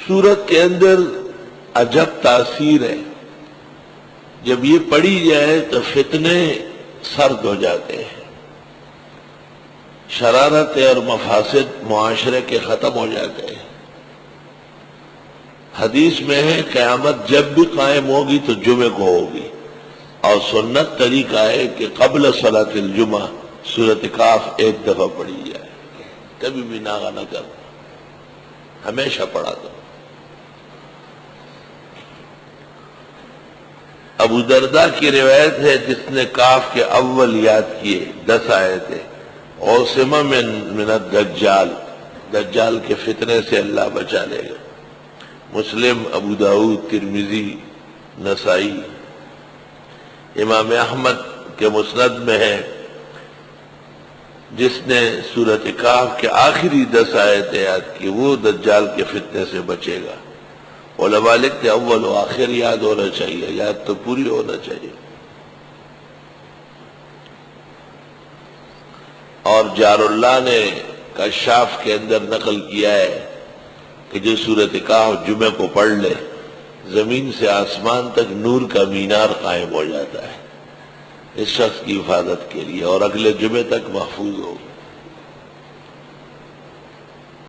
سورت کے اندر عجب تاثیر ہے. جب یہ پڑھی جائے تو فتنے سرد ہو جاتے ہیں، شرارتیں اور مفاسد معاشرے کے ختم ہو جاتے ہیں. حدیث میں ہے قیامت جب بھی قائم ہوگی تو جمعے کو ہوگی، اور سنت طریقہ ہے کہ قبل صلاۃ الجمعہ سورۃ کاف ایک دفعہ پڑھی جائے. کبھی بھی ناغہ نہ کرنا، ہمیشہ پڑھا دو. ابو درداء کی روایت ہے جس نے کاف کے اول یاد کیے 10 آیتیں، عوصمہ من الدجال، دجال کے فتنے سے اللہ بچا لے گا. مسلم، ابو داؤد، ترمذی، نسائی. امام احمد کے مسند میں ہے جس نے سورۃ کاف کے آخری 10 آیتیں یاد کی وہ دجال کے فتنے سے بچے گا. علماء لکھتے اول و آخر یاد ہونا چاہیے، یاد تو پوری ہونا چاہیے. اور جار اللہ نے کشاف کے اندر نقل کیا ہے کہ جو سورۃ کاف جمعہ کو پڑھ لے زمین سے آسمان تک نور کا مینار قائم ہو جاتا ہے اس شخص کی حفاظت کے لیے، اور اگلے جمعے تک محفوظ ہو.